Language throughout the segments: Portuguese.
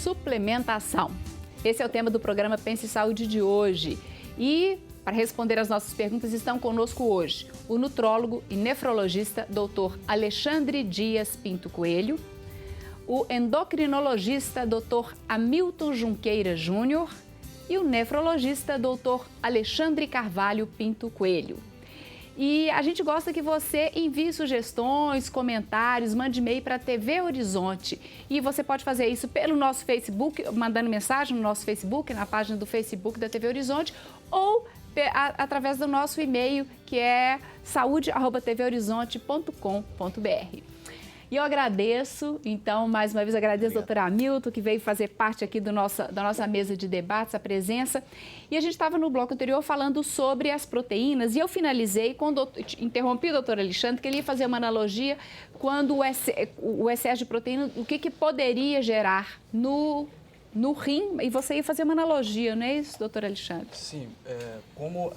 suplementação. Esse é o tema do programa Pense Saúde de hoje. E para responder as nossas perguntas estão conosco hoje o nutrólogo e nefrologista Dr. Alexandre Dias Pinto Coelho, o endocrinologista Dr. Hamilton Junqueira Júnior e o nefrologista Dr. Alexandre Carvalho Pinto Coelho. E a gente gosta que você envie sugestões, comentários, mande e-mail para a TV Horizonte. E você pode fazer isso pelo nosso Facebook, mandando mensagem no nosso Facebook, na página do Facebook da TV Horizonte, ou através do nosso e-mail, que é saude@tvhorizonte.com.br. E eu agradeço, então, mais uma vez, agradeço ao doutor Hamilton, que veio fazer parte aqui da nossa mesa de debates, a presença. E a gente estava no bloco anterior falando sobre as proteínas, e eu finalizei, interrompi o doutor Alexandre, que ele ia fazer uma analogia quando o excesso de proteína, o que poderia gerar no rim, e você ia fazer uma analogia, não é isso, doutor Alexandre? Sim, como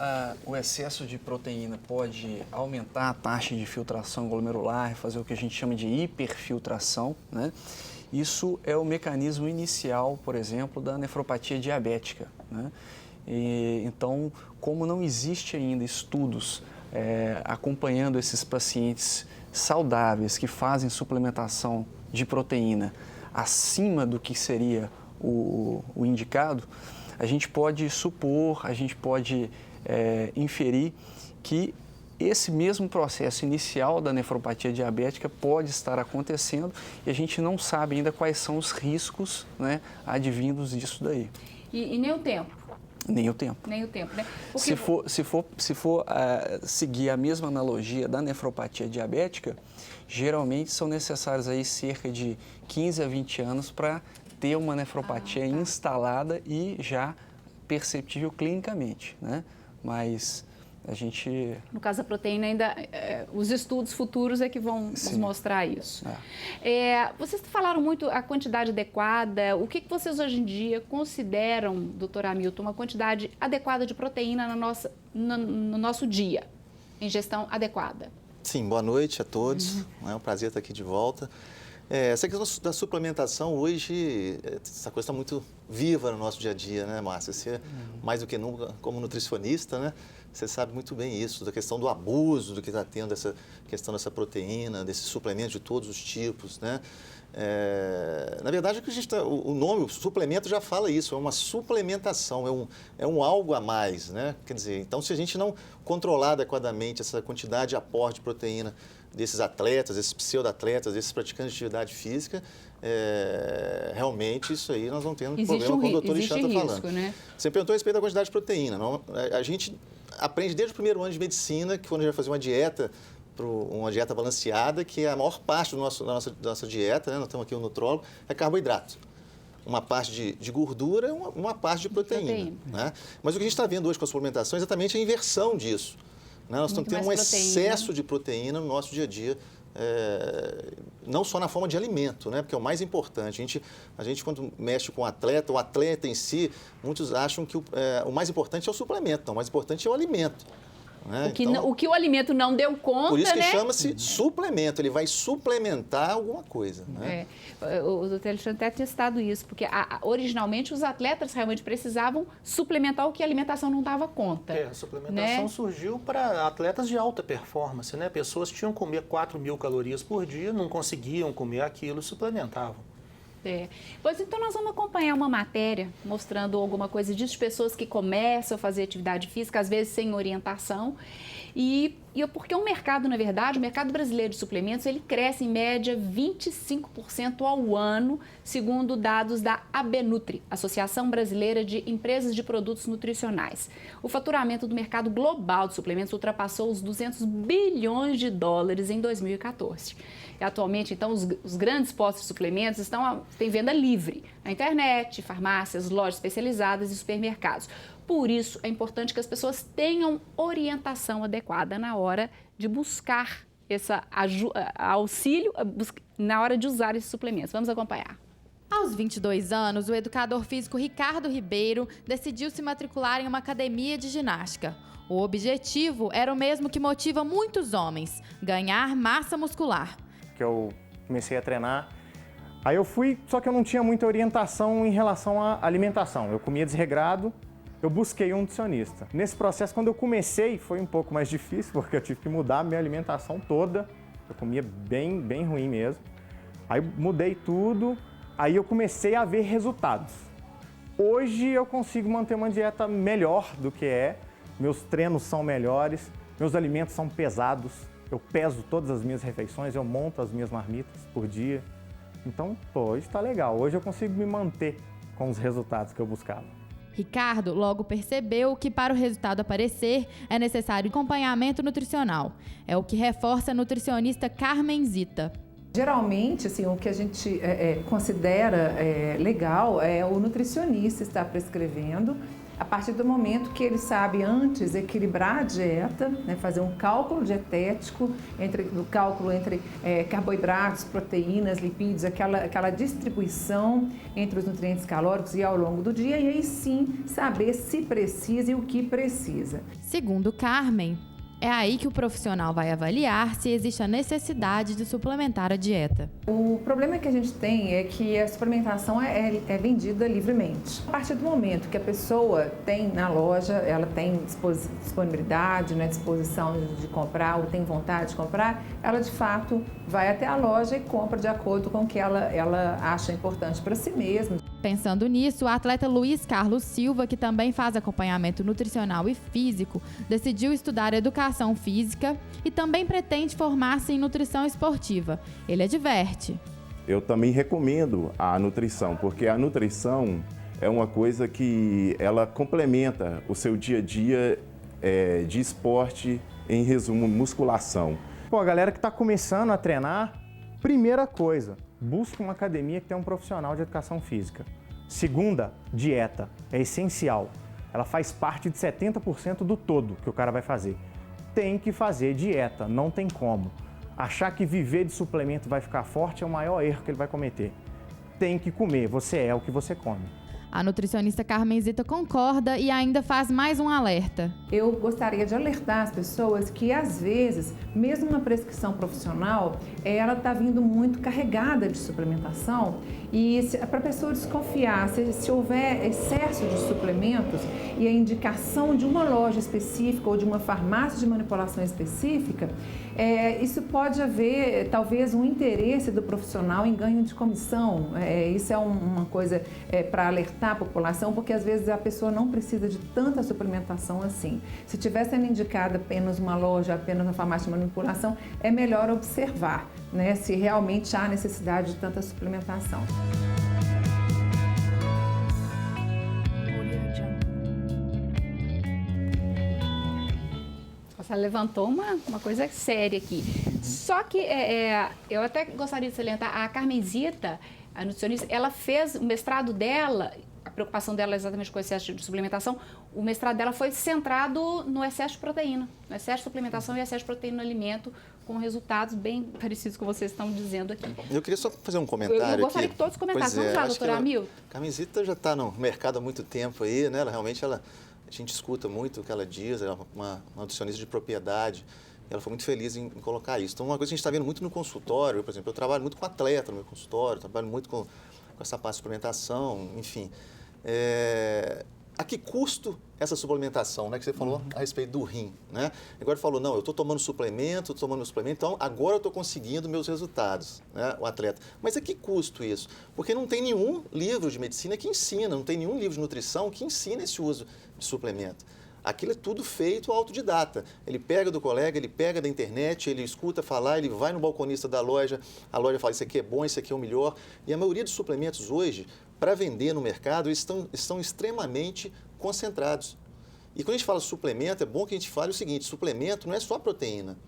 o excesso de proteína pode aumentar a taxa de filtração glomerular, fazer o que a gente chama de hiperfiltração, né? Isso é o mecanismo inicial, por exemplo, da nefropatia diabética, né? Então, como não existe ainda estudos acompanhando esses pacientes saudáveis que fazem suplementação de proteína acima do que seria o indicado, a gente pode supor, a gente pode inferir que esse mesmo processo inicial da nefropatia diabética pode estar acontecendo e a gente não sabe ainda quais são os riscos, né, advindos disso daí. E nem o tempo? Nem o tempo. Nem o tempo, né? Porque... Se for seguir a mesma analogia da nefropatia diabética, geralmente são necessários aí cerca de 15 a 20 anos para ter uma nefropatia instalada e já perceptível clinicamente, né? Mas a gente... No caso da proteína, ainda os estudos futuros é que vão nos mostrar isso. Vocês falaram muito a quantidade adequada. O que vocês hoje em dia consideram, doutor Hamilton, uma quantidade adequada de proteína no nosso dia? Ingestão adequada. Sim, boa noite a todos. É um prazer estar aqui de volta. Essa questão da suplementação hoje, essa coisa está muito viva no nosso dia a dia, né, Márcia? Você, mais do que nunca, como nutricionista, né, você sabe muito bem isso, da questão do abuso do que está tendo, essa questão dessa proteína, desses suplementos de todos os tipos, né? Na verdade, o nome, o suplemento já fala isso, é uma suplementação, é um algo a mais, né? Quer dizer, então, se a gente não controlar adequadamente essa quantidade de aporte de proteína desses atletas, desses pseudo-atletas, desses praticantes de atividade física, realmente isso aí nós vamos ter um problema, como o doutor Alexandre está falando. Né? Você perguntou a respeito da quantidade de proteína. A gente aprende desde o primeiro ano de medicina que quando a gente vai fazer uma dieta balanceada, que a maior parte da nossa dieta, né, nós temos aqui o nutrólogo, é carboidrato. Uma parte de gordura e uma parte de proteína. Né? Mas o que a gente está vendo hoje com a suplementação é exatamente a inversão disso. Nós estamos tendo um excesso de proteína no nosso dia a dia, não só na forma de alimento, né? Porque é o mais importante. A gente quando mexe com o atleta em si, muitos acham que o mais importante é o suplemento, não, o mais importante é o alimento. Né? O que o alimento não deu conta, por isso que né? chama-se suplemento, ele vai suplementar alguma coisa. Né? O doutor Alexandre até tinha citado isso, porque originalmente os atletas realmente precisavam suplementar o que a alimentação não dava conta. A suplementação surgiu para atletas de alta performance, né? Pessoas tinham que comer 4.000 calorias por dia, não conseguiam comer aquilo e suplementavam. Pois então nós vamos acompanhar uma matéria mostrando alguma coisa disso, de pessoas que começam a fazer atividade física, às vezes sem orientação, porque o mercado, na verdade, o mercado brasileiro de suplementos, ele cresce em média 25% ao ano, segundo dados da Abenutri, Associação Brasileira de Empresas de Produtos Nutricionais. O faturamento do mercado global de suplementos ultrapassou os 200 bilhões de dólares em 2014. E atualmente, então, os grandes postos de suplementos têm venda livre na internet, farmácias, lojas especializadas e supermercados. Por isso, é importante que as pessoas tenham orientação adequada na hora de buscar esse auxílio, na hora de usar esses suplementos. Vamos acompanhar. Aos 22 anos, o educador físico Ricardo Ribeiro decidiu se matricular em uma academia de ginástica. O objetivo era o mesmo que motiva muitos homens: ganhar massa muscular. Que eu comecei a treinar, Aí eu fui, só que eu não tinha muita orientação em relação à alimentação. Eu comia desregrado, eu busquei um nutricionista. Nesse processo, quando eu comecei, foi um pouco mais difícil, porque eu tive que mudar a minha alimentação toda. Eu comia bem ruim mesmo. Aí mudei tudo, aí eu comecei a ver resultados. Hoje eu consigo manter uma dieta melhor do que meus treinos são melhores, meus alimentos são pesados, eu peso todas as minhas refeições, eu monto as minhas marmitas por dia. Então, hoje está legal, hoje eu consigo me manter com os resultados que eu buscava. Ricardo logo percebeu que para o resultado aparecer é necessário acompanhamento nutricional. É o que reforça a nutricionista Carmen Zita. Geralmente, assim, o que a gente considera legal é o nutricionista estar prescrevendo a partir do momento que ele sabe antes equilibrar a dieta, né, fazer um cálculo dietético, o cálculo entre carboidratos, proteínas, lipídios, aquela distribuição entre os nutrientes calóricos e ao longo do dia, e aí sim saber se precisa e o que precisa. Segundo Carmen, é aí que o profissional vai avaliar se existe a necessidade de suplementar a dieta. O problema que a gente tem é que a suplementação é vendida livremente. A partir do momento que a pessoa tem na loja, ela tem disponibilidade, né, disposição de comprar ou tem vontade de comprar, ela de fato vai até a loja e compra de acordo com o que ela acha importante para si mesma. Pensando nisso, o atleta Luiz Carlos Silva, que também faz acompanhamento nutricional e físico, decidiu estudar educação física e também pretende formar-se em nutrição esportiva. Ele adverte. Eu também recomendo a nutrição, porque a nutrição é uma coisa que ela complementa o seu dia a dia de esporte, em resumo, musculação. Pô, a galera que está começando a treinar, primeira coisa, busca uma academia que tenha um profissional de educação física. Segunda, dieta. É essencial. Ela faz parte de 70% do todo que o cara vai fazer. Tem que fazer dieta, não tem como. Achar que viver de suplemento vai ficar forte é o maior erro que ele vai cometer. Tem que comer, você é o que você come. A nutricionista Carmen Zita concorda e ainda faz mais um alerta. Eu gostaria de alertar as pessoas que, às vezes, mesmo uma prescrição profissional, ela está vindo muito carregada de suplementação e para a pessoa desconfiar, se houver excesso de suplementos e a indicação de uma loja específica ou de uma farmácia de manipulação específica, isso pode haver, talvez, um interesse do profissional em ganho de comissão. Isso é uma coisa para alertar a população, porque às vezes a pessoa não precisa de tanta suplementação assim. Se estiver sendo indicada apenas uma loja, apenas uma farmácia de manipulação, é melhor observar, né, se realmente há necessidade de tanta suplementação. Você levantou uma coisa séria aqui. Só que eu até gostaria de salientar, a Carmen Zita, a nutricionista, ela fez o mestrado dela, a preocupação dela exatamente com o excesso de suplementação, o mestrado dela foi centrado no excesso de proteína, no excesso de suplementação e excesso de proteína no alimento, com resultados bem parecidos com o que vocês estão dizendo aqui. Eu queria só fazer um comentário. Eu gostaria que todos comentassem. Vamos lá, doutora Hamilton. A Carmen Zita já está no mercado há muito tempo aí, né? A gente escuta muito o que ela diz, ela é uma nutricionista de propriedade. Ela foi muito feliz em colocar isso. Então, uma coisa que a gente está vendo muito no consultório, por exemplo, eu trabalho muito com atleta no meu consultório, trabalho muito com essa parte de suplementação, enfim. A que custo essa suplementação, né? Que você falou a respeito do rim, né? Agora falou, não, eu estou tomando suplemento, então agora eu estou conseguindo meus resultados, né? O atleta. Mas a que custo isso? Porque não tem nenhum livro de medicina que ensina, não tem nenhum livro de nutrição que ensina esse uso de suplemento. Aquilo é tudo feito autodidata. Ele pega do colega, ele pega da internet, ele escuta falar, ele vai no balconista da loja, a loja fala, isso aqui é bom, isso aqui é o melhor. E a maioria dos suplementos hoje, para vender no mercado, estão extremamente concentrados. E quando a gente fala suplemento, é bom que a gente fale o seguinte, suplemento não é só proteína.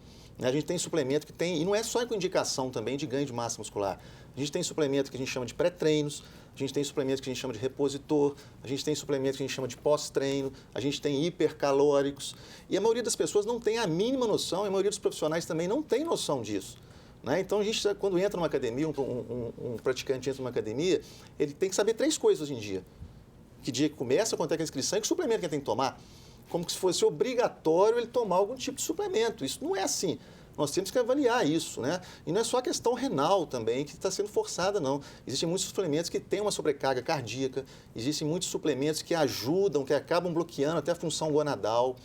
A gente tem suplemento que tem, e não é só com indicação também de ganho de massa muscular. A gente tem suplemento que a gente chama de pré-treinos, a gente tem suplemento que a gente chama de repositor, a gente tem suplemento que a gente chama de pós-treino, a gente tem hipercalóricos. E a maioria das pessoas não tem a mínima noção, e a maioria dos profissionais também não tem noção disso. Né? Então, a gente, quando entra numa academia, um praticante entra numa academia, ele tem que saber 3 coisas hoje em dia. Que dia que começa, quanto é que é a inscrição e que suplemento que ele tem que tomar. Como se fosse obrigatório ele tomar algum tipo de suplemento. Isso não é assim. Nós temos que avaliar isso, né? E não é só a questão renal também que está sendo forçada, não. Existem muitos suplementos que têm uma sobrecarga cardíaca, existem muitos suplementos que ajudam, que acabam bloqueando até a função gonadal.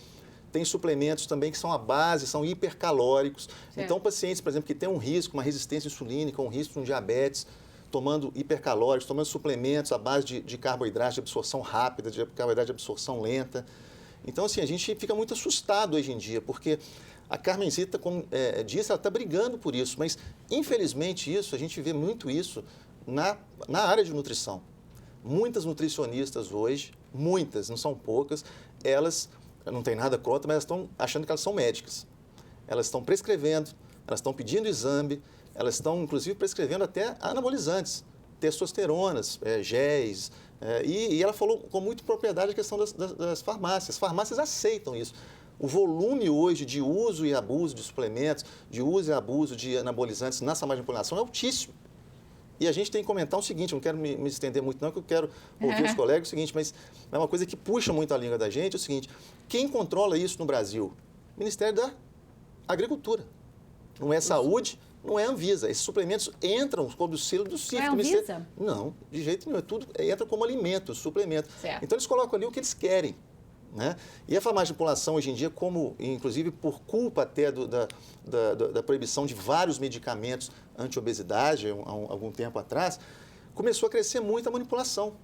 Tem suplementos também que são à base, são hipercalóricos. Certo. Então, pacientes, por exemplo, que têm um risco, uma resistência insulínica, um risco de um diabetes, tomando hipercalóricos, tomando suplementos à base de carboidrato de absorção rápida, de carboidrato de absorção lenta. Então, assim, a gente fica muito assustado hoje em dia, porque a Carmenzita, como disse, ela está brigando por isso, mas, infelizmente, a gente vê muito isso na área de nutrição. Muitas nutricionistas hoje, muitas, não são poucas, elas... não tem nada contra, mas elas estão achando que elas são médicas. Elas estão prescrevendo, elas estão pedindo exame, elas estão, inclusive, prescrevendo até anabolizantes, testosteronas, géis. E ela falou com muita propriedade a questão das farmácias. As farmácias aceitam isso. O volume hoje de uso e abuso de suplementos, de uso e abuso de anabolizantes na farmácia de manipulação é altíssimo. E a gente tem que comentar o seguinte, não quero me estender muito não, que eu quero ouvir os colegas, o seguinte, mas é uma coisa que puxa muito a língua da gente, é o seguinte, quem controla isso no Brasil? O Ministério da Agricultura. Não é Saúde, não é Anvisa. Esses suplementos entram sob o selo do CIF. Não é Anvisa? Não, de jeito nenhum. Entra como alimento, suplemento. Certo. Então, eles colocam ali o que eles querem. Né? E a farmácia de manipulação hoje em dia, como inclusive por culpa até da proibição de vários medicamentos anti-obesidade, há algum tempo atrás, começou a crescer muito a manipulação.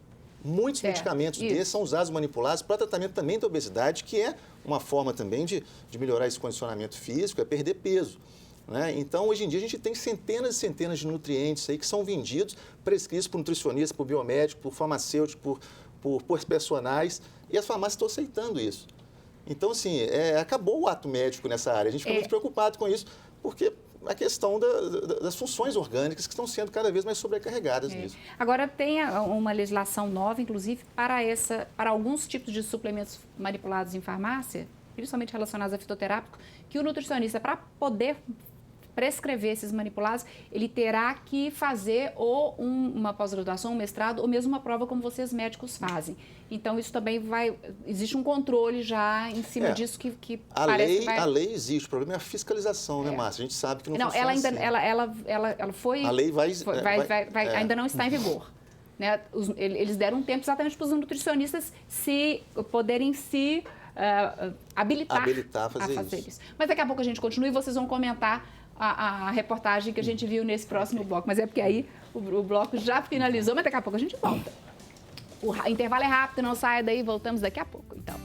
Muitos medicamentos desses são usados manipulados para tratamento também da obesidade, que é uma forma também de melhorar esse condicionamento físico, é perder peso. Né? Então, hoje em dia, a gente tem centenas e centenas de nutrientes aí que são vendidos, prescritos por nutricionistas, por biomédicos, por farmacêuticos, por personagens, e as farmácias estão aceitando isso. Então, assim, acabou o ato médico nessa área. A gente fica muito preocupado com isso, porque a questão das funções orgânicas que estão sendo cada vez mais sobrecarregadas nisso. Agora, tem uma legislação nova, inclusive, para alguns tipos de suplementos manipulados em farmácia, principalmente relacionados a fitoterápico, que o nutricionista, para poder prescrever esses manipulados, ele terá que fazer ou uma pós-graduação, um mestrado, ou mesmo uma prova como vocês médicos fazem. Então, isso também existe um controle já em cima disso que parece que vai... A lei existe, o problema é a fiscalização, né, Márcia? A gente sabe que não funciona assim. Ela foi... A lei ainda não está em vigor. Né? Eles deram um tempo exatamente para os nutricionistas poderem se habilitar a fazer isso. Mas daqui a pouco a gente continua e vocês vão comentar a reportagem que a gente viu nesse próximo bloco. Mas é porque aí o bloco já finalizou, mas daqui a pouco a gente volta. O intervalo é rápido, não saia daí, voltamos daqui a pouco. Então.